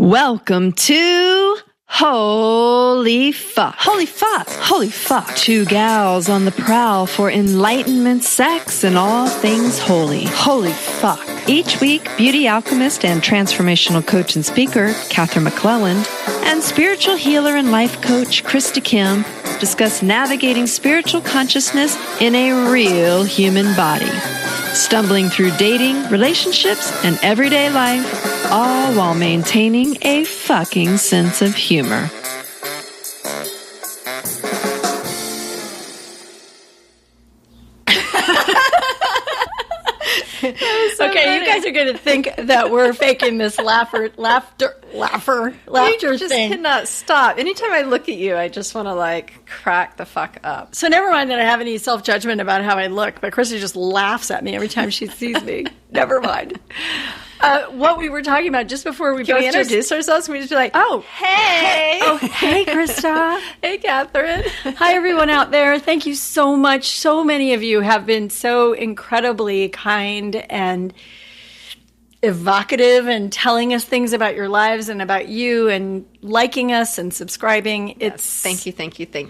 Welcome to Holy Fuck. Holy Fuck. Holy Fuck. Two gals on the prowl for enlightenment, sex, and all things holy. Holy Fuck. Each week, beauty alchemist and transformational coach and speaker, Katherine McClelland, and spiritual healer and life coach, Krista Kim, discuss navigating spiritual consciousness in a real human body. Stumbling through dating, relationships, and everyday life, all while maintaining a fucking sense of humor. Okay, you guys are going to think that we're faking this laughter You just thing. cannot stop. Anytime I look at you, I just want to crack the fuck up. So never mind that I have any self-judgment about how I look, but Krista just laughs at me every time she sees me. Never mind. What we were talking about just before we Can we introduce ourselves? Can we just be like, oh, hey. Oh, hey, Krista. Hey, Katherine. Hi, everyone out there. Thank you so much. So many of you have been so incredibly kind and evocative and telling us things about your lives and about you and liking us and subscribing. Yes, It's thank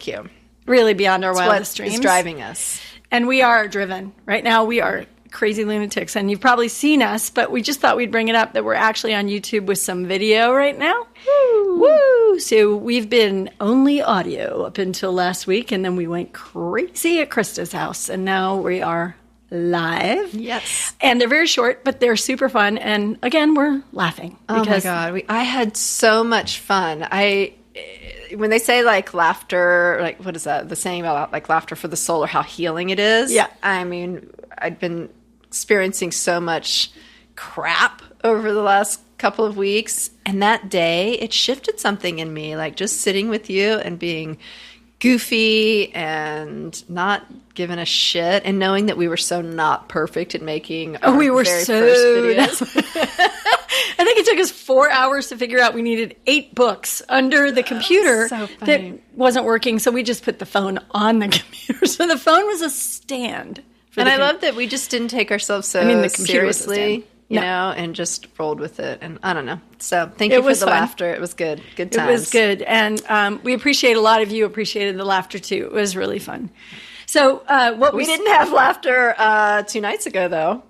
you. really beyond our wildest What is dreams. driving us. And we are driven. Right now we are crazy lunatics. And you've probably seen us, but we just thought we'd bring it up that we're actually on YouTube with some video right now. Woo! So we've been only audio up until last week, and then we went crazy at Krista's house, and now we are live. Yes. And they're very short, but they're super fun. And again, we're laughing. Oh my God. I had so much fun. When they say laughter, what is that? The saying about laughter for the soul or how healing it is. Yeah. I mean, I'd been experiencing so much crap over the last couple of weeks. And that day, it shifted something in me, just sitting with you and being goofy and not giving a shit and knowing that we were so not perfect at making our we were very so first videos. I think it took us 4 hours to figure out we needed 8 books under the computer So funny. that wasn't working. So we just put the phone on the computer. So the phone was a stand. And I love that we just didn't take ourselves so the computer was a seriously, stand. No. and just rolled with it. And I don't know. So thank you for was the fun. laughter. It was good. Good times. It was good. And we appreciate a lot of you appreciated the laughter too. It was really fun. So We didn't have laughter 2 nights ago, though.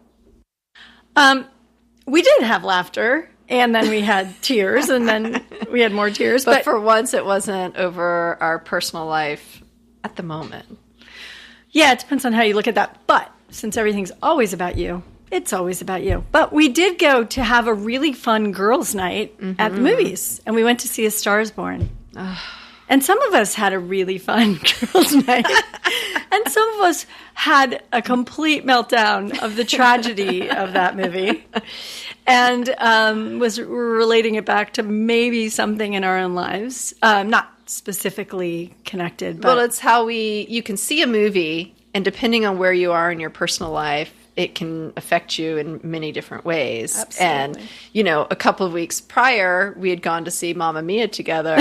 We did have laughter. And then we had tears, and then we had more tears. But for once, it wasn't over our personal life at the moment. Yeah, it depends on how you look at that. But since everything's always about you, it's always about you. But we did go to have a really fun girls' night at the movies, and we went to see A Star is Born. And some of us had a really fun girls' night, and some of us had a complete meltdown of the tragedy of that movie, and was relating it back to maybe something in our own lives, not specifically connected. But Well, it's how you can see a movie, and depending on where you are in your personal life, it can affect you in many different ways. Absolutely. And, a couple of weeks prior, we had gone to see Mamma Mia together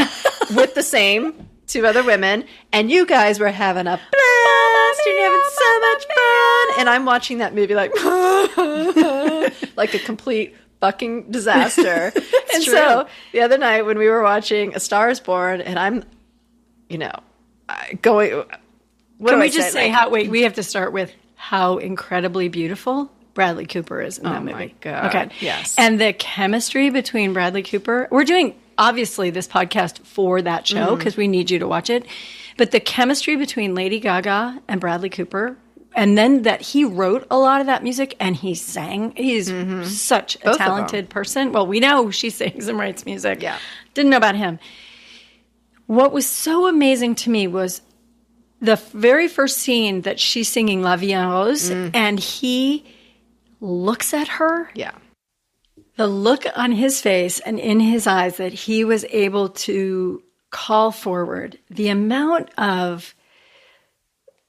with the same 2 other women, and you guys were having a blast, and you're having so much fun. And I'm watching that movie like a complete fucking disaster. And true. so the other night when we were watching A Star is Born, and I'm, going... What can do we I just say Like, we have to start with how incredibly beautiful Bradley Cooper is in that movie. Oh my God. Okay. Yes. And the chemistry between Bradley Cooper, we're doing obviously this podcast for that show because we need you to watch it. But the chemistry between Lady Gaga and Bradley Cooper, and then that he wrote a lot of that music and he sang. He's such a Both of talented person. Well, we know she sings and writes music. Yeah. Didn't know about him. What was so amazing to me was the very first scene that she's singing La Vie en Rose, and he looks at her. Yeah. The look on his face and in his eyes that he was able to call forward, the amount of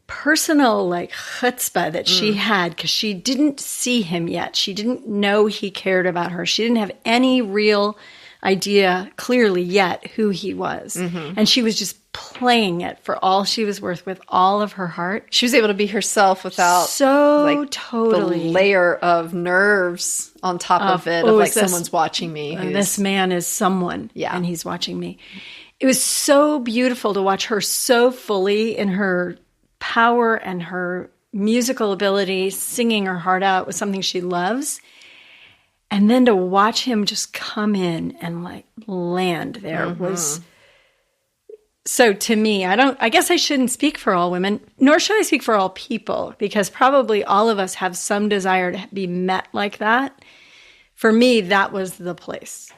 personal chutzpah that she had, because she didn't see him yet. She didn't know he cared about her. She didn't have any real idea clearly yet who he was. And she was just playing it for all she was worth with all of her heart. She was able to be herself without totally the layer of nerves on top of it, of like someone's watching me. This man is someone, Yeah. and he's watching me. It was so beautiful to watch her so fully in her power and her musical ability, singing her heart out with something she loves. And then to watch him just come in and like land there was... So to me, I guess I shouldn't speak for all women, nor should I speak for all people, because probably all of us have some desire to be met like that. For me, that was the place.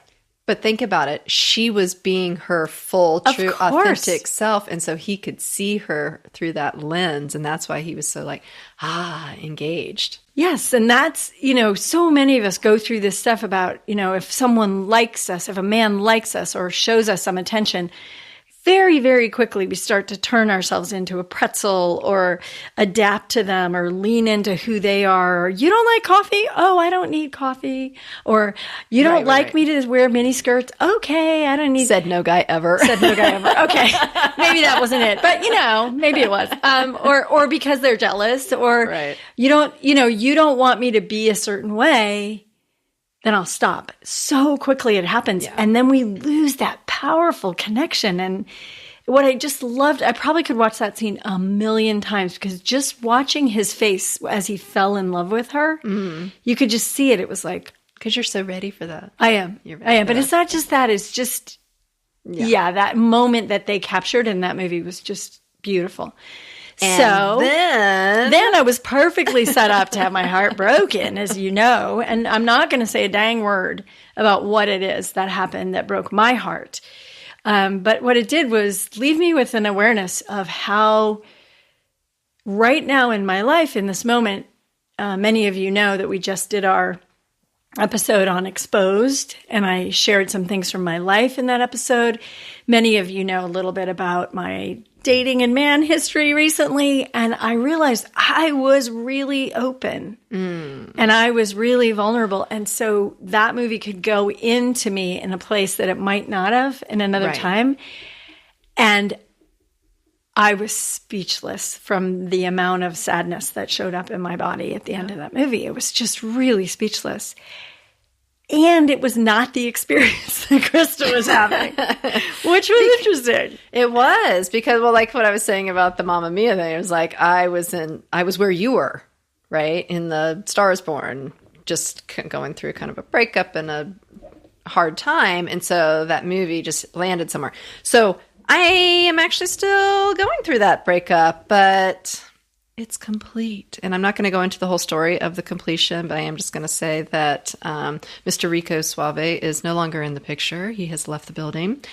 But think about it. She was being her full, true, authentic self. And so he could see her through that lens. And that's why he was so engaged. Yes. And that's, so many of us go through this stuff about, if someone likes us, if a man likes us or shows us some attention, very, very quickly we start to turn ourselves into a pretzel or adapt to them or lean into who they are. Or, you don't like coffee? Oh, I don't need coffee. Or you don't like me to wear mini skirts? Okay, I don't need... Said no guy ever. Said no guy ever. Okay, maybe that wasn't it. But, maybe it was. Or because they're jealous or you don't want me to be a certain way, then I'll stop. So quickly it happens. Yeah. And then we lose that powerful connection. And what I just loved, I probably could watch that scene a million times because just watching his face as he fell in love with her, you could just see it. It was like... Because you're so ready for that. I am. I am. But it's not just that. It's just, that moment that they captured in that movie was just beautiful. And so then I was perfectly set up to have my heart broken, as you know. And I'm not going to say a dang word about what it is that happened that broke my heart. But what it did was leave me with an awareness of how right now in my life, in this moment, many of you know that we just did our episode on Exposed, and I shared some things from my life in that episode. Many of you know a little bit about my dating and man history recently, and I realized I was really open and I was really vulnerable. And so that movie could go into me in a place that it might not have in another time. And I was speechless from the amount of sadness that showed up in my body at the end of that movie. It was just really speechless. And it was not the experience that Krista was having, which was interesting. It was because, like what I was saying about the Mamma Mia thing, it was like I was where you were, right? In the Stars Born, just going through kind of a breakup and a hard time. And so that movie just landed somewhere. So I am actually still going through that breakup, but it's complete. And I'm not going to go into the whole story of the completion, but I am just going to say that Mr. Rico Suave is no longer in the picture. He has left the building.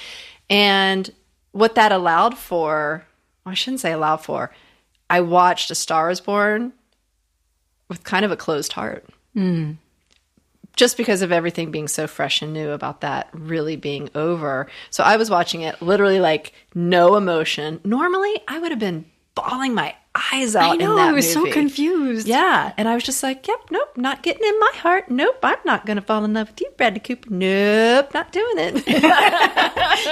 And what that allowed for, I shouldn't say allowed for, I watched A Star is Born with kind of a closed heart. Just because of everything being so fresh and new about that really being over. So I was watching it literally like no emotion. Normally, I would have been bawling my eyes out in that movie. I was so confused. Yeah. And I was just like, yep, nope, not getting in my heart. Nope, I'm not going to fall in love with you, Bradley Cooper. Nope, not doing it.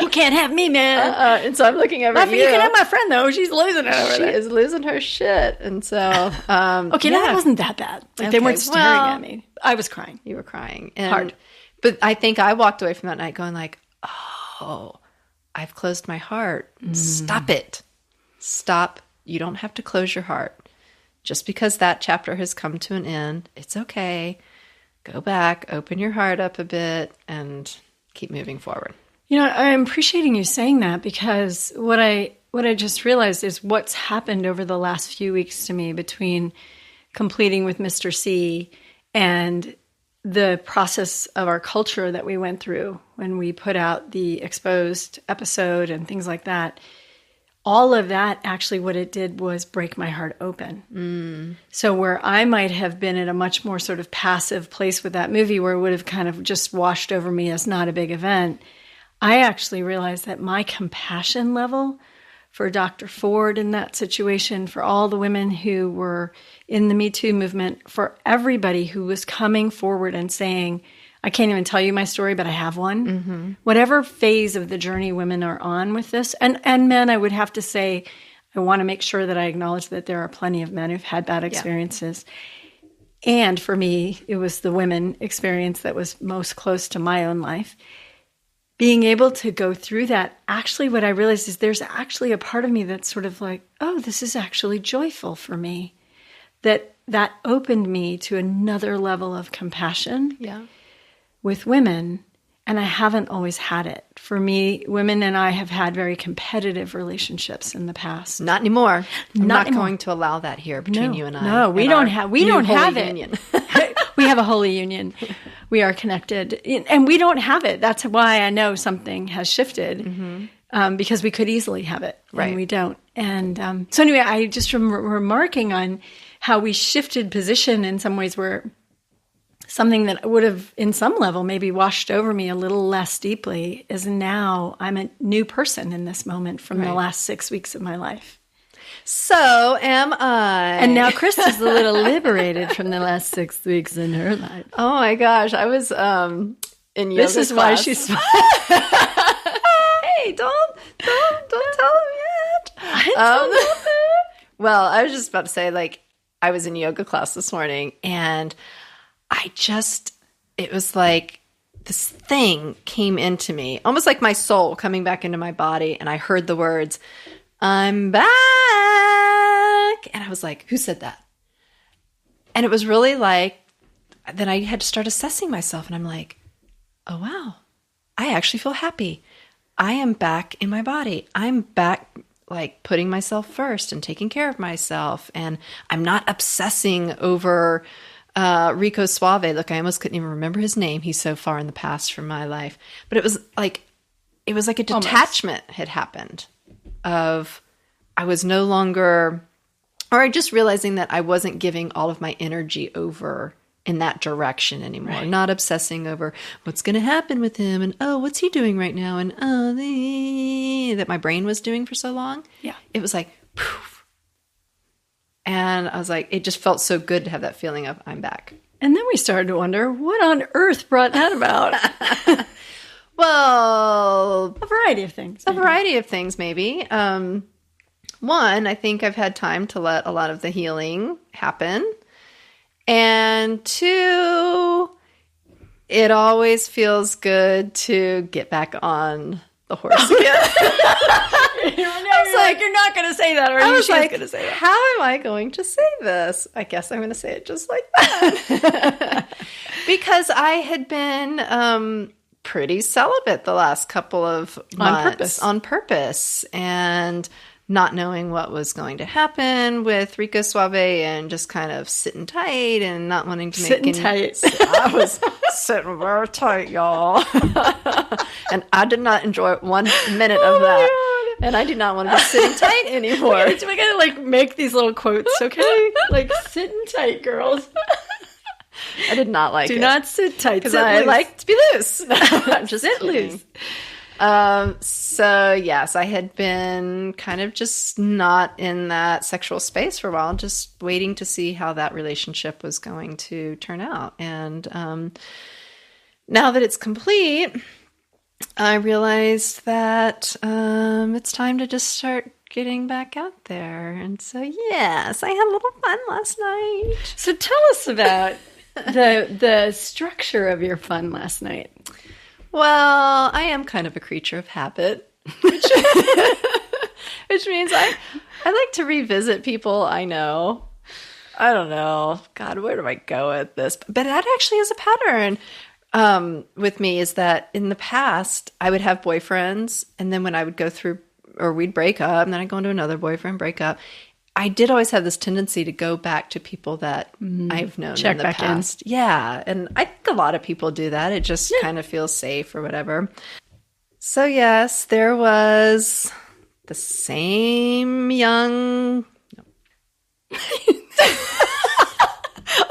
You can't have me, man. And so I'm looking over at you. You can have my friend, though. She's losing it over there. She is losing her shit. And so... okay, no, that wasn't that bad. Like, they weren't staring at me. I was crying. You were crying. And, hard. But I think I walked away from that night going like, oh, I've closed my heart. Stop it. Stop. You don't have to close your heart. Just because that chapter has come to an end, it's okay. Go back, open your heart up a bit, and keep moving forward. I'm appreciating you saying that because what I just realized is what's happened over the last few weeks to me between completing with Mr. C and the process of our culture that we went through when we put out the Exposed episode and things like that. All of that, actually, what it did was break my heart open. So where I might have been at a much more sort of passive place with that movie where it would have kind of just washed over me as not a big event, I actually realized that my compassion level for Dr. Ford in that situation, for all the women who were in the Me Too movement, for everybody who was coming forward and saying, I can't even tell you my story, but I have one. Whatever phase of the journey women are on with this, and men, I would have to say, I want to make sure that I acknowledge that there are plenty of men who've had bad experiences. And for me, it was the women experience that was most close to my own life. Being able to go through that, actually what I realized is there's actually a part of me that's sort of like, oh, this is actually joyful for me. That opened me to another level of compassion with women. And I haven't always had it. For me, women and I have had very competitive relationships in the past. Not anymore. I'm not anymore. going to allow that here between you and I. No, we don't have it. Union. We have a holy union. We are connected. And we don't have it. That's why I know something has shifted. Because we could easily have it. Right. And we don't. And so anyway, I just remarking on how we shifted position in some ways where something that would have, in some level, maybe washed over me a little less deeply is now I'm a new person in this moment from the last 6 weeks of my life. So am I. And now Krista's a little liberated from the last 6 weeks in her life. Oh my gosh. I was in yoga This is why class. she's... Hey, don't tell him yet. Well, I was just about to say, like, I was in yoga class this morning and it was like this thing came into me, almost like my soul coming back into my body. And I heard the words, I'm back. And I was like, who said that? And it was really like, then I had to start assessing myself. And I'm like, oh, wow, I actually feel happy. I am back in my body. I'm back, like, putting myself first and taking care of myself. And I'm not obsessing over Rico Suave. Look, I almost couldn't even remember his name. He's so far in the past from my life. But it was like a detachment had happened of I was no longer, or I just realizing that I wasn't giving all of my energy over in that direction anymore. Right. Not obsessing over what's going to happen with him and, oh, what's he doing right now? And, that my brain was doing for so long. Yeah. It was like, poof. And I was like, it just felt so good to have that feeling of I'm back. And then we started to wonder, what on earth brought that about? Well, a variety of things. A variety of things, maybe. One, I think I've had time to let a lot of the healing happen. And two, it always feels good to get back on the horse again. I was like, you're not going to say that, or I was like, going to say that. How am I going to say this? I guess I'm going to say it just like that. Because I had been pretty celibate the last couple of months. On purpose. And not knowing what was going to happen with Rico Suave and just kind of sitting tight and not wanting to make tight. I was sitting very tight, y'all. And I did not enjoy 1 minute of that. God. And I do not want to be sitting tight anymore. We gotta like make these little quotes, okay? Like sitting tight, girls. I did not like it. Do not sit tight because I like to be loose. I'm just sit loose. So yes, I had been kind of just not in that sexual space for a while, just waiting to see how that relationship was going to turn out. And now that it's complete, I realized that it's time to just start getting back out there. And so yes, I had a little fun last night. So tell us about the structure of your fun last night. Well, I am kind of a creature of habit, which means I like to revisit people I know. I don't know. God, where do I go with this? But that actually is a pattern with me, is that in the past, I would have boyfriends, and then when I would go through, or we'd break up, and then I'd go into another boyfriend, break up. I did always have this tendency to go back to people that I've known in the past. Yeah. And I think a lot of people do that. It just kind of feels safe or whatever. So yes, there was the same young...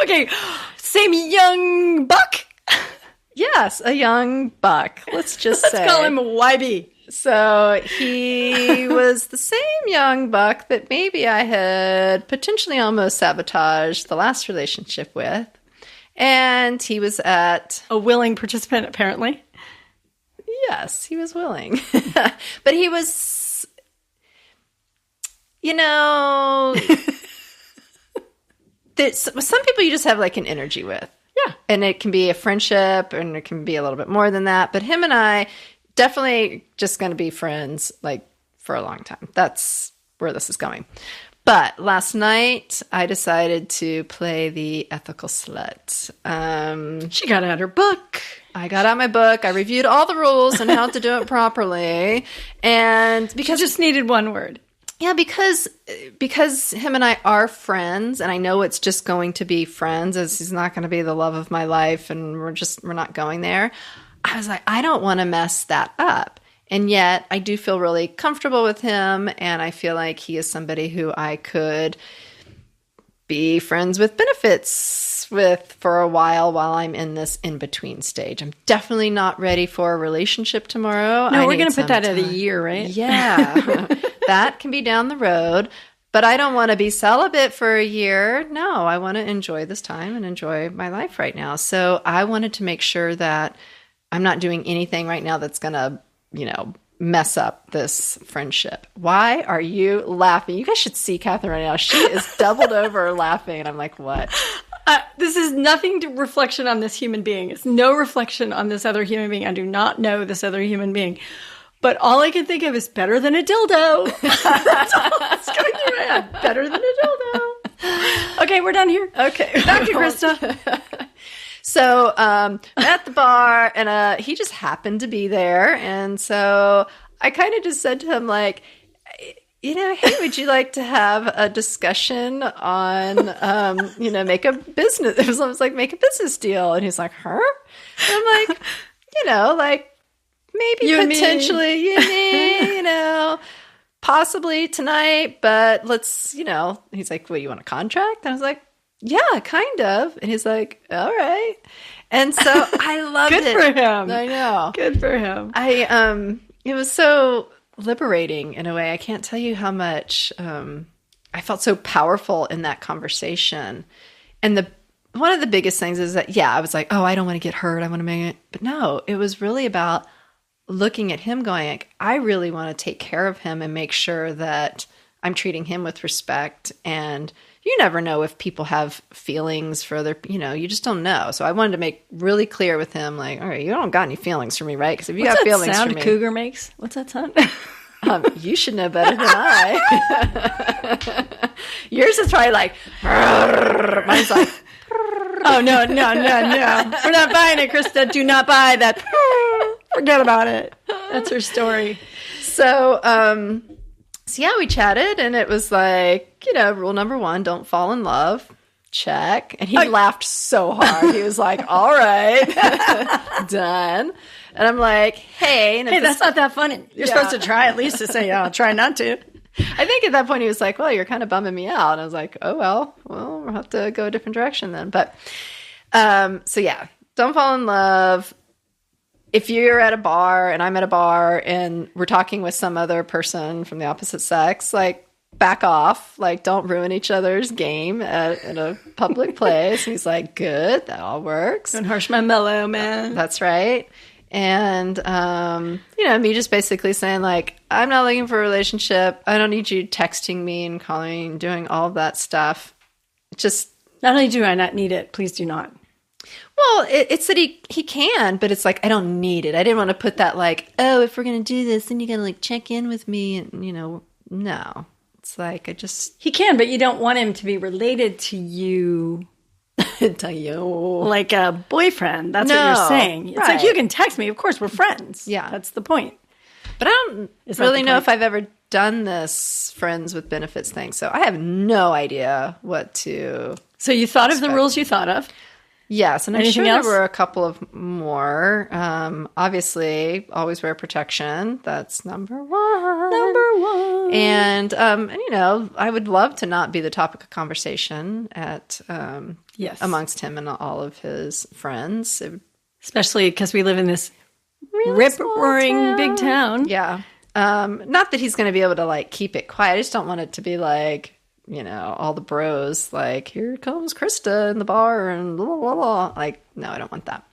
Okay. Same young buck? Yes, a young buck. Let's say. Let's call him YB. So he was the same young buck that maybe I had potentially almost sabotaged the last relationship with. And he was at... A willing participant, apparently. Yes, he was willing. But he was, you know... some people you just have like an energy with. Yeah. And it can be a friendship and it can be a little bit more than that. But him and I definitely just going to be friends like for a long time. That's where this is going. But last night I decided to play the Ethical Slut. She got out her book. I got out my book. I reviewed all the rules and how to do it properly. And because she just needed one word. Yeah, because him and I are friends, and I know it's just going to be friends, as he's not going to be the love of my life, and we're not going there. I was like, I don't want to mess that up. And yet I do feel really comfortable with him, and I feel like he is somebody who I could be friends with benefits with for a while I'm in this in-between stage. I'm definitely not ready for a relationship tomorrow. No, we're going to put that at a year, right? Yeah. That can be down the road. But I don't want to be celibate for a year. No, I want to enjoy this time and enjoy my life right now. So I wanted to make sure that I'm not doing anything right now that's going to, mess up this friendship. Why are you laughing? You guys should see Katherine right now. She is doubled over laughing. And I'm like, what? This is nothing to reflection on this human being. It's no reflection on this other human being. I do not know this other human being. But all I can think of is better than a dildo. That's all that's going through my head. Better than a dildo. Okay, we're done here. Okay. Back to Krista. So at the bar, and he just happened to be there. And so I kind of just said to him, like, hey, would you like to have a discussion on, make a business? It was almost like make a business deal. And he's like, her? And I'm like, maybe you potentially, possibly tonight, but let's, he's like, well, you want a contract? And I was like, yeah, kind of. And he's like, all right. And so I loved it. Good for him. I know. Good for him. It was so liberating in a way. I can't tell you how much I felt so powerful in that conversation. And one of the biggest things is that, I was like, oh, I don't want to get hurt. I want to make it. But no, it was really about looking at him going, like, I really want to take care of him and make sure that I'm treating him with respect. And you never know if people have feelings for other, you just don't know. So I wanted to make really clear with him, like, all right, you don't got any feelings for me, right? Because if you got feelings for me. What's that sound a cougar makes? What's that sound? You should know better than I. Yours is probably like, mine's like, oh, no. We're not buying it, Krista. Do not buy that. Forget about it. That's her story. So, we chatted, and it was like, rule number 1, don't fall in love. Check. And he laughed so hard. He was like, all right, done. And I'm like, hey. And that's not that funny. You're supposed to try at least to say, I'll try not to. I think at that point he was like, well, you're kind of bumming me out. And I was like, oh, well, we'll have to go a different direction then. But, don't fall in love. If you're at a bar and I'm at a bar and we're talking with some other person from the opposite sex, like, back off. Like, don't ruin each other's game in a public place. He's like, good, that all works. Don't harsh my mellow, man. That's right. And, me just basically saying, like, I'm not looking for a relationship. I don't need you texting me and calling and doing all of that stuff. Just... Not only do I not need it, please do not. Well, it's that he can, but it's like, I don't need it. I didn't want to put that, like, oh, if we're going to do this, then you got to, like, check in with me. And, no. It's like, He can, but you don't want him to be related to you. To you. Like a boyfriend. That's what you're saying. It's like, you can text me. Of course, we're friends. Yeah. That's the point. But I don't really know if I've ever done this friends with benefits thing. So I have no idea what to... So you thought of the rules you thought of? Yes, and I'm Anything sure else? there were a couple of more. Obviously, always wear protection. That's number one. And I would love to not be the topic of conversation at amongst him and all of his friends. Especially because we live in this rip-roaring big town. Yeah. Not that he's going to be able to, like, keep it quiet. I just don't want it to be like, all the bros, like, here comes Krista in the bar and blah, blah, blah. Like, no, I don't want that.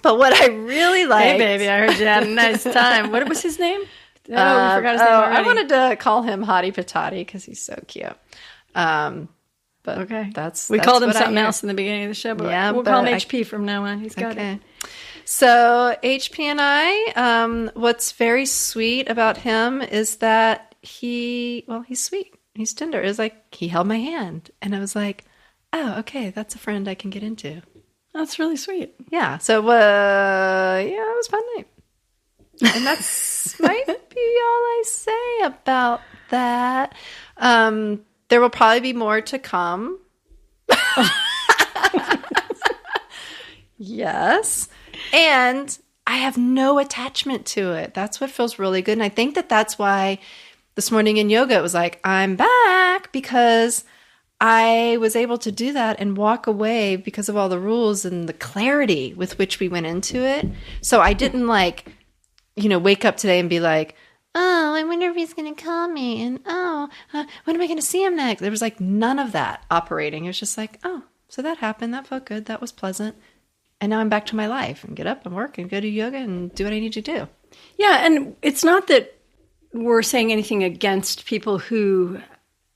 But what I really liked... Hey, baby, I heard you had a nice time. What was his name? We forgot his name already. I wanted to call him Hottie Patati because he's so cute. But okay. That's we called him something else in the beginning of the show, but we'll call him HP from now on. He's got it. So HP and I, what's very sweet about him is that he's sweet. He's tender. It was like he held my hand, and I was like, oh, okay, that's a friend I can get into. That's really sweet. Yeah. So, it was a fun night. And that's might be all I say about that. There will probably be more to come. Yes. And I have no attachment to it. That's what feels really good. And I think that's why this morning in yoga, it was like, I'm back, because I was able to do that and walk away because of all the rules and the clarity with which we went into it. So I didn't wake up today and be like, oh, I wonder if he's going to call me. And, when am I going to see him next? There was like none of that operating. It was just like, oh, so that happened. That felt good. That was pleasant. And now I'm back to my life and get up and work and go to yoga and do what I need to do. Yeah. And it's not that we're saying anything against people who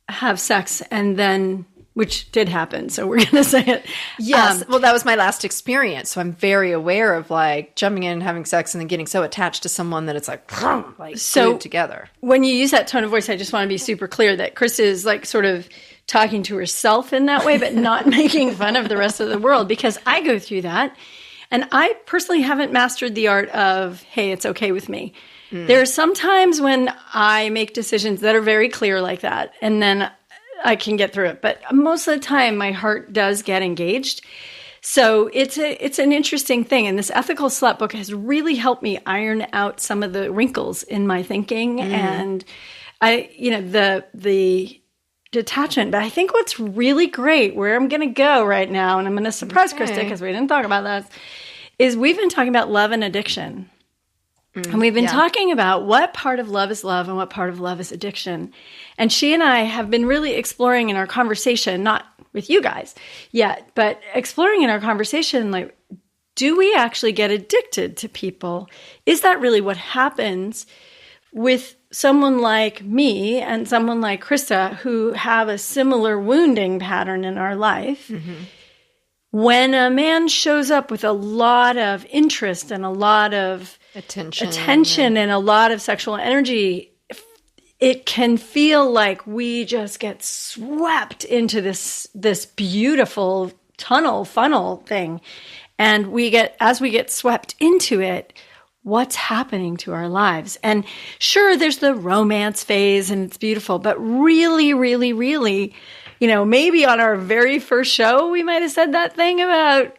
have sex and then, which did happen. So we're going to say it. Yes. Well, that was my last experience. So I'm very aware of like jumping in and having sex and then getting so attached to someone that it's like glued together. When you use that tone of voice, I just want to be super clear that Krista is like sort of talking to herself in that way, but not making fun of the rest of the world, because I go through that. And I personally haven't mastered the art of, hey, it's okay with me. There are some times when I make decisions that are very clear like that, and then I can get through it. But most of the time, my heart does get engaged. So it's an interesting thing. And this Ethical Slut book has really helped me iron out some of the wrinkles in my thinking and the detachment. But I think what's really great, where I'm going to go right now, and I'm going to surprise Krista because we didn't talk about that, is we've been talking about love and addiction. And we've been talking about what part of love is love and what part of love is addiction. And she and I have been really exploring in our conversation, not with you guys yet, but exploring in our conversation, like, do we actually get addicted to people? Is that really what happens with someone like me and someone like Krista, who have a similar wounding pattern in our life? When a man shows up with a lot of interest and a lot of attention and a lot of sexual energy, it can feel like we just get swept into this beautiful funnel thing. And as we get swept into it, what's happening to our lives? And sure, there's the romance phase and it's beautiful, but really, really, really, maybe on our very first show, I might have said that thing about,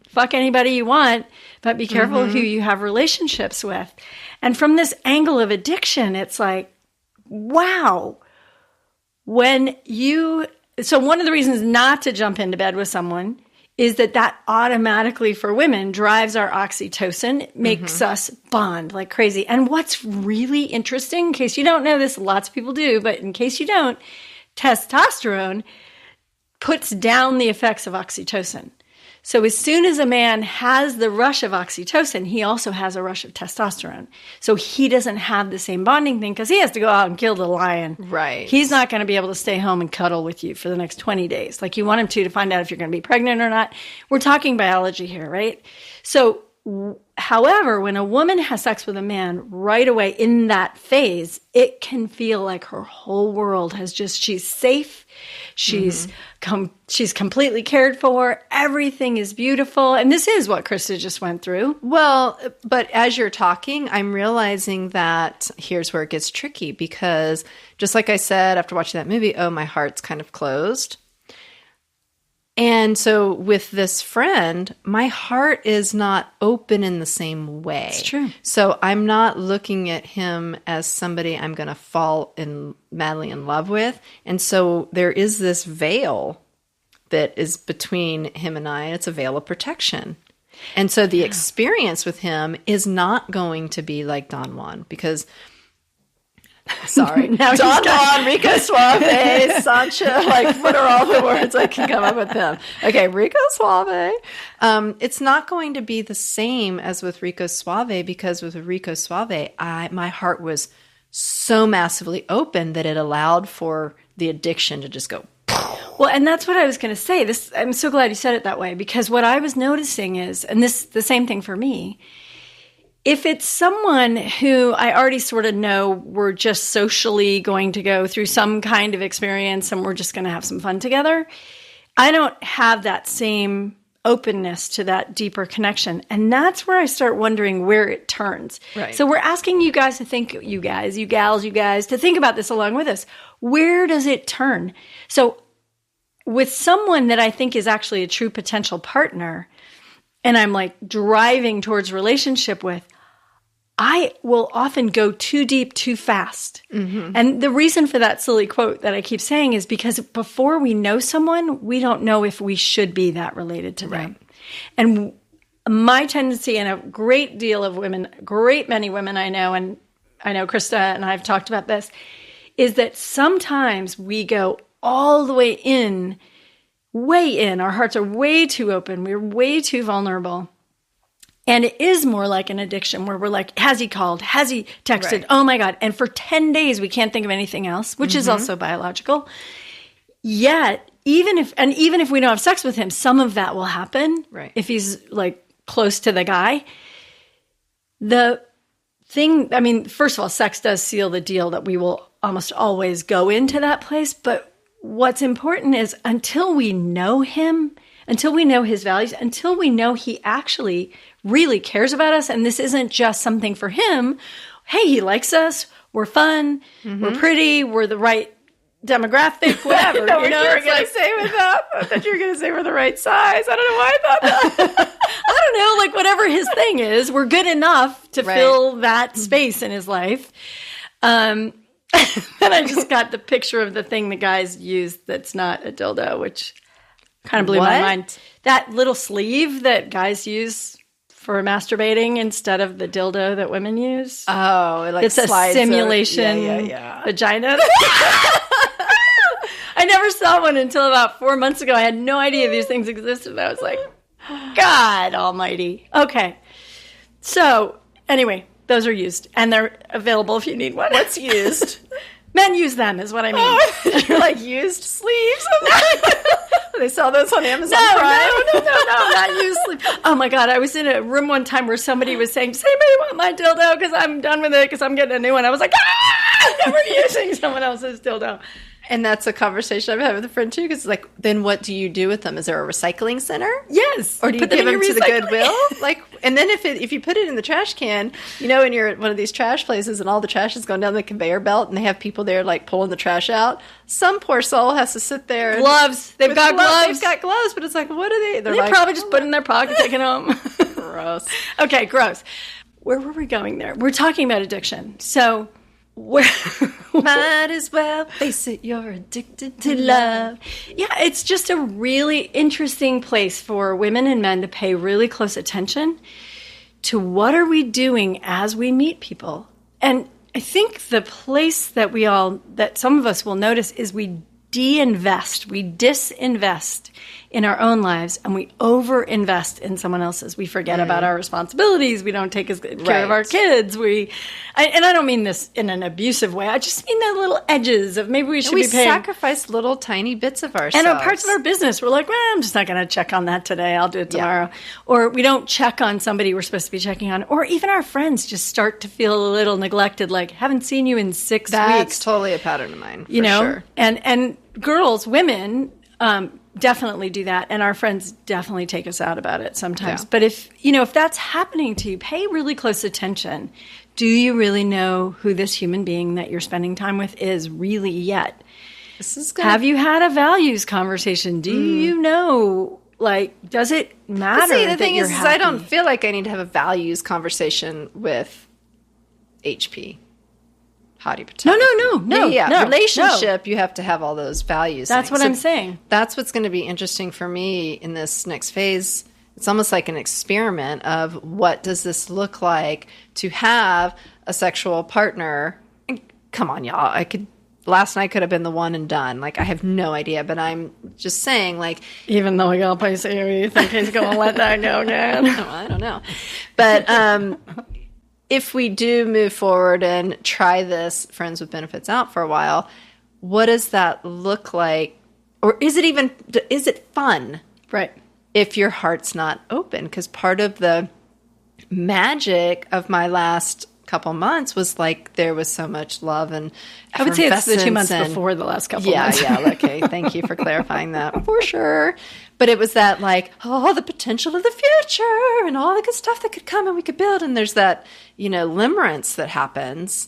fuck anybody you want, but be careful who you have relationships with. And from this angle of addiction, it's like, wow. So one of the reasons not to jump into bed with someone is that automatically for women drives our oxytocin, makes us bond like crazy. And what's really interesting, in case you don't know this, lots of people do, but in case you don't, testosterone puts down the effects of oxytocin. So as soon as a man has the rush of oxytocin, he also has a rush of testosterone. So he doesn't have the same bonding thing because he has to go out and kill the lion. Right. He's not going to be able to stay home and cuddle with you for the next 20 days. Like you want him to find out if you're going to be pregnant or not. We're talking biology here, right? So, however, when a woman has sex with a man right away in that phase, it can feel like her whole world she's safe. She's completely cared for. Everything is beautiful. And this is what Krista just went through. Well, but as you're talking, I'm realizing that here's where it gets tricky, because just like I said, after watching that movie, my heart's kind of closed. And so with this friend, my heart is not open in the same way. It's true. So I'm not looking at him as somebody I'm going to fall madly in love with. And so there is this veil that is between him and I. It's a veil of protection. And so the experience with him is not going to be like Don Juan, because Sorry. Now Don Juan, Rico Suave, Sancho. Like, what are all the words I can come up with them? Okay, Rico Suave. It's not going to be the same as with Rico Suave, because with Rico Suave, my heart was so massively open that it allowed for the addiction to just go. Well, and that's what I was going to say. I'm so glad you said it that way, because what I was noticing is, and this the same thing for me, if it's someone who I already sort of know we're just socially going to go through some kind of experience and we're just going to have some fun together, I don't have that same openness to that deeper connection. And that's where I start wondering where it turns. Right. So we're asking you guys to think, you guys, you gals, you guys, to think about this along with us. Where does it turn? So with someone that I think is actually a true potential partner, and I'm like driving towards relationship with, I will often go too deep too fast. Mm-hmm. And the reason for that silly quote that I keep saying is because before we know someone, we don't know if we should be that related to them. And my tendency, and a great deal of women, great many women I know, and I know Krista and I have talked about this, is that sometimes we go all the way in, our hearts are way too open, we're way too vulnerable. And it is more like an addiction where we're like, has he called? Has he texted? Right. Oh my God. And for 10 days, we can't think of anything else, which is also biological. Yet, even if we don't have sex with him, some of that will happen. Right. If he's like close to the guy. The thing, I mean, first of all, sex does seal the deal that we will almost always go into that place. But what's important is until we know him, until we know his values, until we know he actually really cares about us, and this isn't just something for him. Hey, he likes us. We're fun. We're pretty. We're the right demographic. Whatever. You know, you were going to say with that. I thought you were going to say we're the right size. I don't know why I thought that. I don't know. Like whatever his thing is, we're good enough to fill that space in his life. And I just got the picture of the thing the guys use that's not a dildo, which kind of blew my mind. That little sleeve that guys use for masturbating instead of the dildo that women use. Oh, it like it's a simulation vagina. I never saw one until about 4 months ago. I had no idea these things existed. I was like, God almighty. Okay. So anyway, those are used and they're available if you need one. What's used? Men use them is what I mean. Oh, you're like used sleeves? They sell those on Amazon Prime? No, not used sleeves. Oh my God, I was in a room one time where somebody was saying, does anybody want my dildo? Because I'm done with it because I'm getting a new one. I was like, never using someone else's dildo. And that's a conversation I've had with a friend too, because it's like, then what do you do with them? Is there a recycling center? Yes. Or do you give them to the Goodwill? Like, and then if you put it in the trash can, you know, and you're at one of these trash places and all the trash is going down the conveyor belt and they have people there like pulling the trash out, some poor soul has to sit there. Gloves. They've got gloves. They've got gloves, but it's like, what are they? They're like, probably just put in their pocket, take it home. Gross. Okay, gross. Where were we going there? We're talking about addiction. So... might as well face it, you're addicted to love. Yeah, it's just a really interesting place for women and men to pay really close attention to what are we doing as we meet people. And I think the place that some of us will notice is we de-invest, we disinvest in our own lives, and we over-invest in someone else's. We forget about our responsibilities. We don't take as good care of our kids. And I don't mean this in an abusive way. I just mean the little edges of maybe we should be paying. We sacrifice little tiny bits of ourselves. And parts of our business. We're like, well, I'm just not going to check on that today. I'll do it tomorrow. Yeah. Or we don't check on somebody we're supposed to be checking on. Or even our friends just start to feel a little neglected, like, haven't seen you in 6 weeks. That's totally a pattern of mine, for sure. And girls, women... definitely do that, and our friends definitely take us out about it sometimes. Yeah. But if that's happening to you, pay really close attention. Do you really know who this human being that you're spending time with is really yet? Have you had a values conversation? Do you know? Like, does it matter? See, the thing is, I don't feel like I need to have a values conversation with HP. Hottie potato. No. Yeah. Relationship, you have to have all those values. That's what I'm saying. That's what's going to be interesting for me in this next phase. It's almost like an experiment of what does this look like to have a sexual partner. come on, y'all. Last night could have been the one and done. Like, I have no idea, but I'm just saying, like, even though we got a place here, you think he's going to let that go again? I don't know. But if we do move forward and try this friends with benefits out for a while, what does that look like? Or is it fun? Right. If your heart's not open? Because part of the magic of my last couple months was like there was so much love and I would say it's the 2 months before the last couple months. Yeah, okay. Thank you for clarifying that. For sure. But it was that like, oh, the potential of the future and all the good stuff that could come and we could build. And there's that, limerence that happens.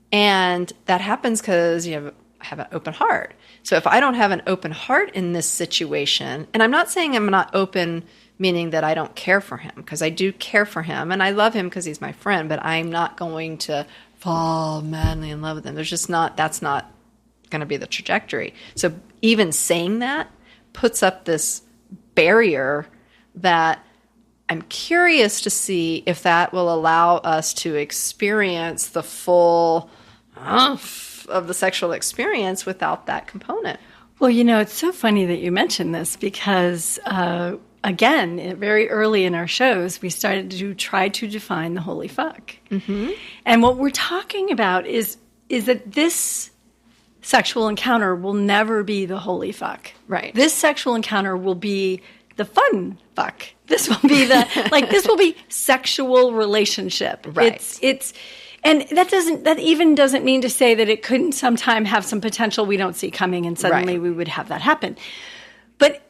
And that happens because you have an open heart. So if I don't have an open heart in this situation, and I'm not saying I'm not open meaning that I don't care for him, because I do care for him and I love him because he's my friend, but I'm not going to fall madly in love with him. That's not going to be the trajectory. So even saying that puts up this barrier that I'm curious to see if that will allow us to experience the full of the sexual experience without that component. Well, it's so funny that you mentioned this because again, very early in our shows, we started to try to define the holy fuck. Mm-hmm. And what we're talking about is that this sexual encounter will never be the holy fuck. Right. This sexual encounter will be the fun fuck. This will be this will be sexual relationship. Right. And that even doesn't mean to say that it couldn't sometime have some potential we don't see coming and suddenly we would have that happen. But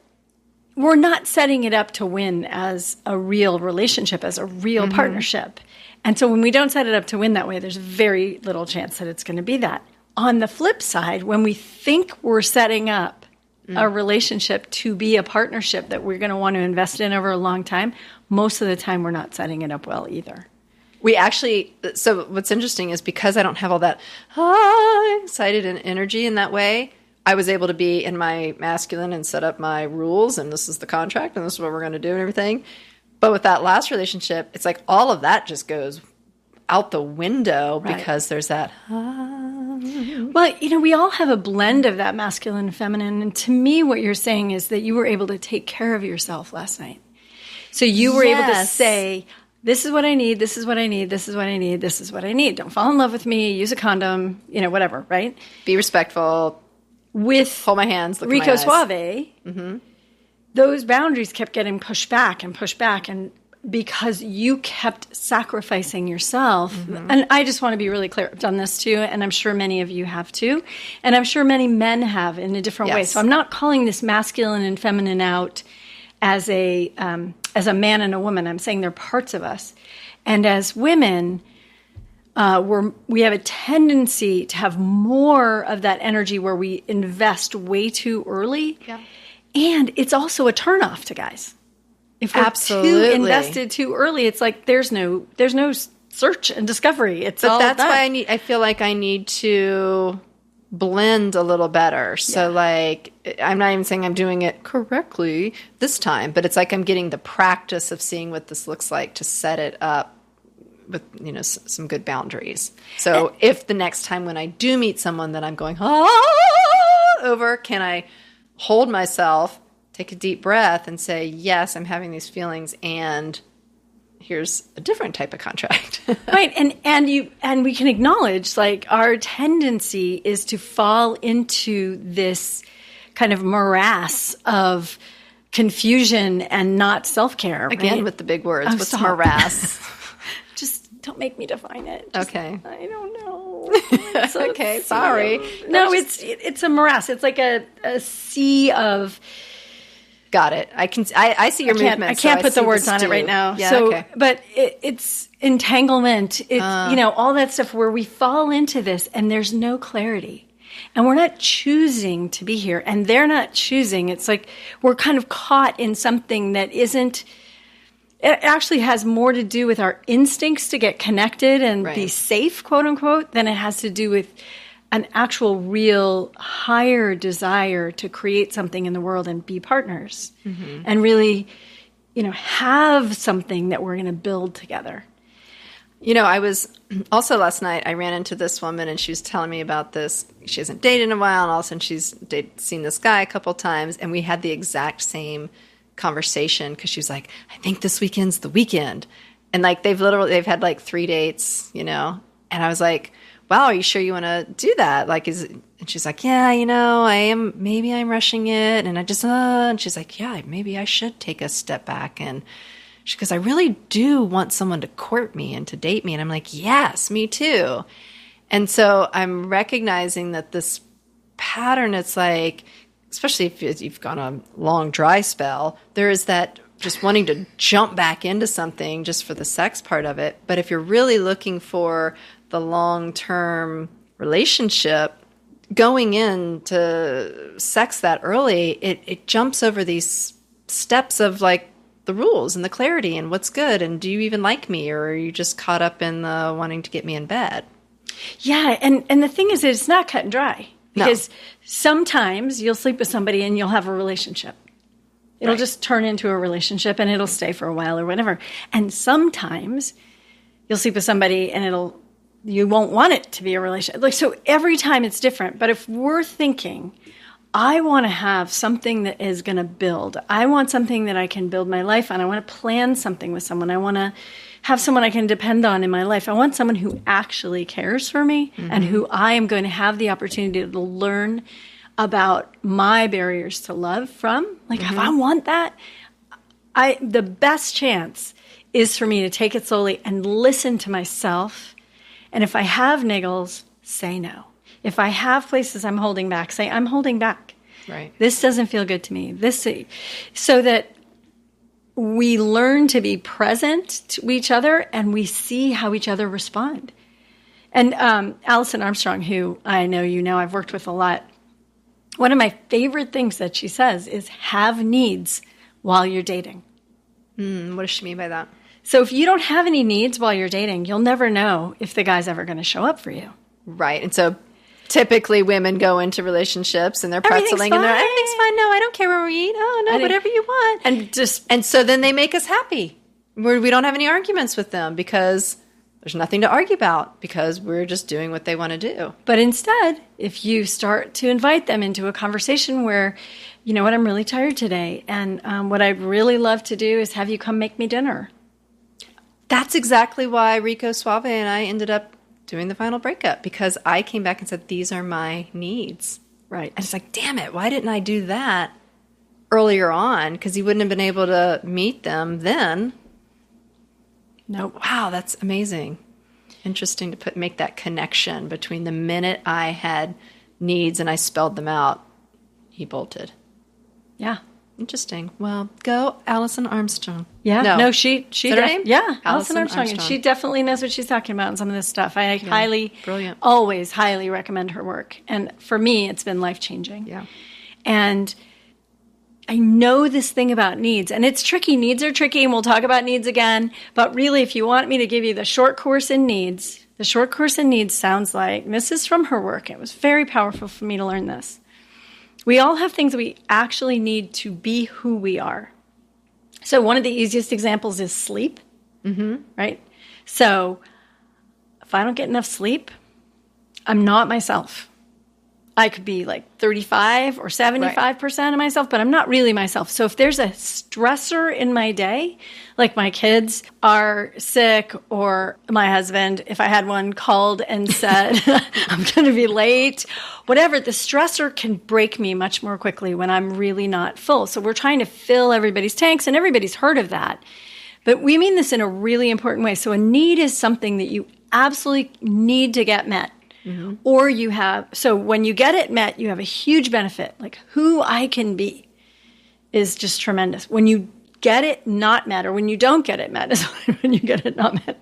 we're not setting it up to win as a real relationship, as a real partnership. And so when we don't set it up to win that way, there's very little chance that it's going to be that. On the flip side, when we think we're setting up a relationship to be a partnership that we're going to want to invest in over a long time, most of the time we're not setting it up well either. We actually, so what's interesting is because I don't have all that excited and energy in that way, I was able to be in my masculine and set up my rules, and this is the contract, and this is what we're going to do and everything. But with that last relationship, it's like all of that just goes out the window because there's that. Well, we all have a blend of that masculine and feminine. And to me, what you're saying is that you were able to take care of yourself last night. So you were able to say, this is what I need, this is what I need, this is what I need, this is what I need. Don't fall in love with me, use a condom, whatever, right? Be respectful. With hold my hands, look Rico at my eyes. Suave, those boundaries kept getting pushed back, and because you kept sacrificing yourself. And I just want to be really clear. I've done this too, and I'm sure many of you have too, and I'm sure many men have in a different way. So I'm not calling this masculine and feminine out as a man and a woman. I'm saying they're parts of us, and as women. We have a tendency to have more of that energy where we invest way too early. Yeah. And it's also a turnoff to guys. If we're too invested too early, it's like there's no search and discovery. That's why I feel like I need to blend a little better. So like, I'm not even saying I'm doing it correctly this time, but it's like I'm getting the practice of seeing what this looks like to set it up with some good boundaries. So if the next time when I do meet someone that I'm going over, can I hold myself, take a deep breath, and say, yes, I'm having these feelings, and here's a different type of contract. Right, and we can acknowledge like our tendency is to fall into this kind of morass of confusion and not self-care. Again, with the big words. What's morass? Just don't make me define it. Okay. I don't know. Okay, sorry. No, it's a morass. It's like a sea of. Got it. I see your movement. I can't put the words on it right now. Yeah, so, okay. But it's entanglement. It's all that stuff where we fall into this and there's no clarity. And we're not choosing to be here, and they're not choosing. It's like we're kind of caught in something that isn't. It actually has more to do with our instincts to get connected and be safe, quote unquote, than it has to do with an actual, real, higher desire to create something in the world and be partners, and really, have something that we're going to build together. I was also last night, I ran into this woman and she was telling me about this. She hasn't dated in a while, and all of a sudden she's seen this guy a couple times, and we had the exact same conversation because she was like, I think this weekend's the weekend. And like they've had like 3 dates, and I was like, wow, are you sure you want to do that? Like, and she's like, yeah, maybe I'm rushing it. And and she's like, yeah, maybe I should take a step back. And she goes, I really do want someone to court me and to date me. And I'm like, yes, me too. And so I'm recognizing that this pattern, it's like, especially if you've gone a long dry spell, there is that just wanting to jump back into something just for the sex part of it. But if you're really looking for the long-term relationship, going into sex that early, it jumps over these steps of like the rules and the clarity and what's good, and do you even like me, or are you just caught up in the wanting to get me in bed? Yeah, and the thing is, it's not cut and dry, because sometimes you'll sleep with somebody and you'll have a relationship. It'll just turn into a relationship and it'll stay for a while or whatever. And sometimes you'll sleep with somebody and you won't want it to be a relationship. Like, so every time it's different. But if we're thinking, I want to have something that is going to build. I want something that I can build my life on. I want to plan something with someone. I want to have someone I can depend on in my life. I want someone who actually cares for me and who I am going to have the opportunity to learn about my barriers to love from. Like, if I want that, the best chance is for me to take it slowly and listen to myself. And if I have niggles, say no. If I have places I'm holding back, say, I'm holding back. Right. This doesn't feel good to me. So that we learn to be present to each other and we see how each other respond. And Alison Armstrong, who I know I've worked with a lot, one of my favorite things that she says is have needs while you're dating. What does she mean by that? So if you don't have any needs while you're dating, you'll never know if the guy's ever going to show up for you. Right. And so typically women go into relationships and they're pretzeling and they're, everything's fine. No, I don't care where we eat. Oh, no, whatever you want. And so then they make us happy. We don't have any arguments with them because there's nothing to argue about, because we're just doing what they want to do. But instead, if you start to invite them into a conversation where, you know what, I'm really tired today, and what I'd really love to do is have you come make me dinner. That's exactly why Rico Suave and I ended up doing the final breakup, because I came back and said, these are my needs. Right. And it's like, damn it, why didn't I do that earlier on? Because he wouldn't have been able to meet them then. Nope. Wow, that's amazing. Interesting to make that connection between the minute I had needs and I spelled them out, he bolted. Yeah. Interesting. Well, go Alison Armstrong. Yeah. No, she Is that her name? Yeah, Alison Armstrong. And she definitely knows what she's talking about in some of this stuff. I always highly recommend her work. And for me, it's been life-changing. Yeah. And I know this thing about needs, and it's tricky. Needs are tricky, and we'll talk about needs again. But really, if you want me to give you the short course in needs, the short course in needs sounds like, and this is from her work. It was very powerful for me to learn this. We all have things that we actually need to be who we are. So one of the easiest examples is sleep, right? So if I don't get enough sleep, I'm not myself. I could be like 35 or 75% of myself, but I'm not really myself. So if there's a stressor in my day, like my kids are sick, or my husband, if I had one, called and said, I'm going to be late, whatever, the stressor can break me much more quickly when I'm really not full. So we're trying to fill everybody's tanks, and everybody's heard of that. But we mean this in a really important way. So a need is something that you absolutely need to get met. Or so when you get it met, you have a huge benefit. Like who I can be is just tremendous. When you get it not met, or when you don't get it met, is when you get it not met.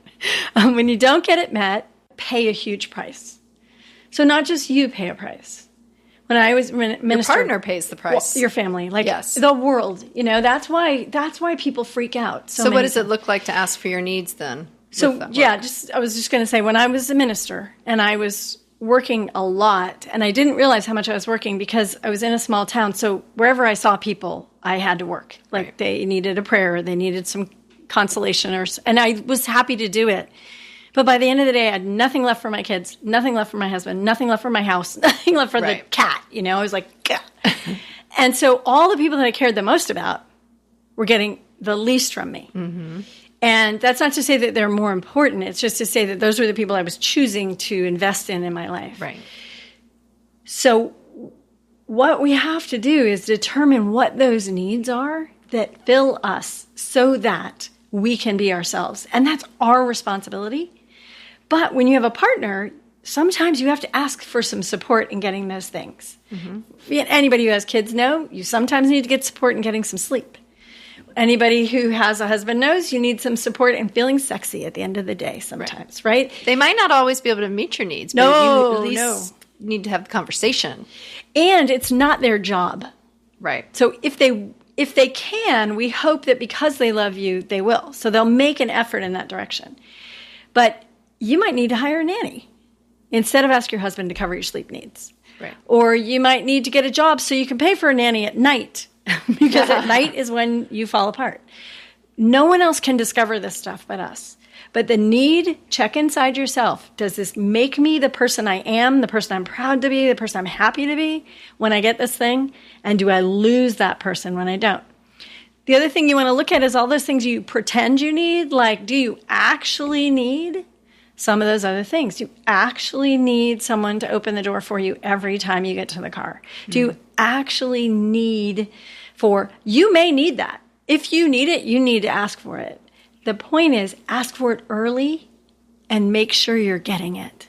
When you don't get it met, pay a huge price. So not just you pay a price. When I was minister, your partner pays the price. Your family, like yes. The world. You know, that's why people freak out. So what does it look like to ask for your needs then? So I was just going to say, when I was a minister and I was working a lot, and I didn't realize how much I was working because I was in a small town. So wherever I saw people, I had to work. Like they needed a prayer, they needed some consolation, and I was happy to do it. But by the end of the day, I had nothing left for my kids, nothing left for my husband, nothing left for my house, nothing left for the cat. You know, I was like, gah. And so all the people that I cared the most about were getting the least from me. Mm-hmm. And that's not to say that they're more important. It's just to say that those were the people I was choosing to invest in my life. Right. So what we have to do is determine what those needs are that fill us so that we can be ourselves. And that's our responsibility. But when you have a partner, sometimes you have to ask for some support in getting those things. Mm-hmm. Anybody who has kids know you sometimes need to get support in getting some sleep. Anybody who has a husband knows you need some support in feeling sexy at the end of the day sometimes, right? They might not always be able to meet your needs, but you at least need to have the conversation. And it's not their job. Right. So if they can, we hope that because they love you, they will. So they'll make an effort in that direction. But you might need to hire a nanny instead of ask your husband to cover your sleep needs. Right. Or you might need to get a job so you can pay for a nanny at night because at night is when you fall apart. No one else can discover this stuff but us. But the need, check inside yourself. Does this make me the person I am, the person I'm proud to be, the person I'm happy to be when I get this thing? And do I lose that person when I don't? The other thing you want to look at is all those things you pretend you need. Like, do you actually need some of those other things? Do you actually need someone to open the door for you every time you get to the car? Do you actually need you may need that. If you need it, you need to ask for it. The point is, ask for it early and make sure you're getting it.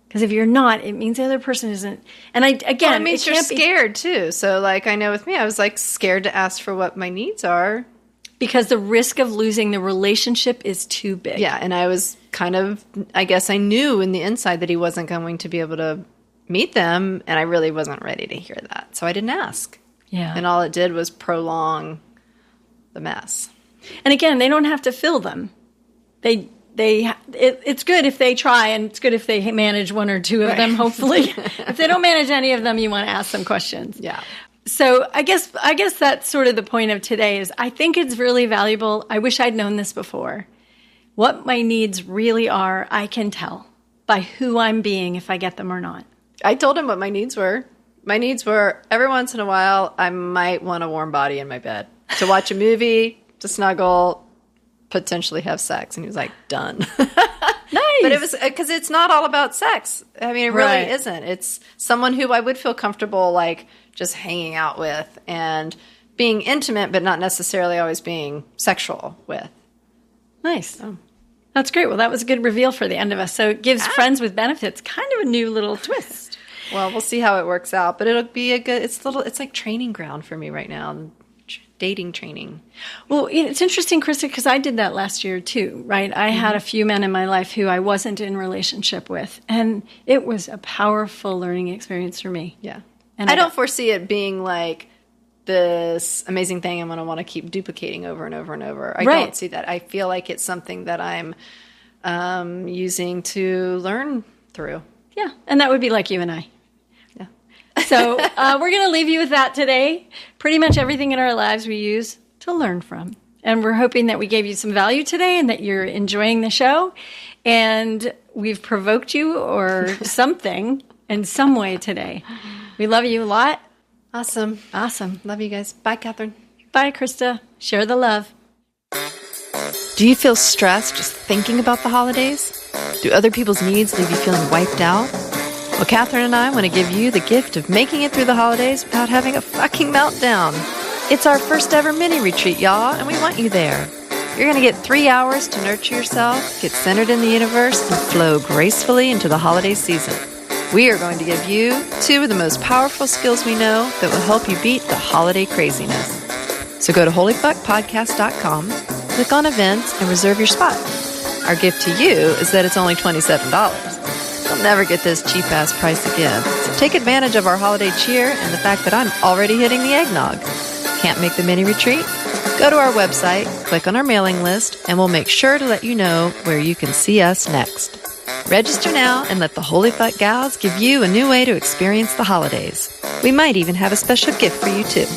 Because if you're not, it means the other person isn't. And it means you're scared too. So like, I know with me, I was like scared to ask for what my needs are. Because the risk of losing the relationship is too big. Yeah, and I was I guess I knew in the inside that he wasn't going to be able to meet them, and I really wasn't ready to hear that. So I didn't ask. Yeah. And all it did was prolong the mess. And again, they don't have to fill them. It's good if they try, and it's good if they manage one or two of them, hopefully. If they don't manage any of them, you want to ask them questions. Yeah. So I guess that's sort of the point of today is I think it's really valuable. I wish I'd known this before. What my needs really are, I can tell by who I'm being if I get them or not. I told him what my needs were. My needs were every once in a while, I might want a warm body in my bed to watch a movie, to snuggle, potentially have sex. And he was like, done. Nice. But it was because it's not all about sex. I mean, it really isn't. It's someone who I would feel comfortable like just hanging out with and being intimate, but not necessarily always being sexual with. Nice. Oh. That's great. Well, that was a good reveal for the end of us. So it gives friends with benefits kind of a new little twist. Well, we'll see how it works out, but it'll be it's like training ground for me right now. Dating training. Well, it's interesting, Krista, because I did that last year too, right? I had a few men in my life who I wasn't in relationship with, and it was a powerful learning experience for me. Yeah. And I don't foresee it being like this amazing thing I'm going to want to keep duplicating over and over and over. I don't see that. I feel like it's something that I'm using to learn through. Yeah, and that would be like you and I. So we're going to leave you with that today. Pretty much everything in our lives we use to learn from. And we're hoping that we gave you some value today and that you're enjoying the show. And we've provoked you or something in some way today. We love you a lot. Awesome. Love you guys. Bye, Katherine. Bye, Krista. Share the love. Do you feel stressed just thinking about the holidays? Do other people's needs leave you feeling wiped out? Well, Katherine and I want to give you the gift of making it through the holidays without having a fucking meltdown. It's our first ever mini retreat, y'all, and we want you there. You're going to get 3 hours to nurture yourself, get centered in the universe, and flow gracefully into the holiday season. We are going to give you 2 of the most powerful skills we know that will help you beat the holiday craziness. So go to holyfuckpodcast.com, click on events, and reserve your spot. Our gift to you is that it's only $27. You'll never get this cheap-ass price again. So take advantage of our holiday cheer and the fact that I'm already hitting the eggnog. Can't make the mini retreat? Go to our website, click on our mailing list, and we'll make sure to let you know where you can see us next. Register now and let the Holy Fuck Gals give you a new way to experience the holidays. We might even have a special gift for you, too.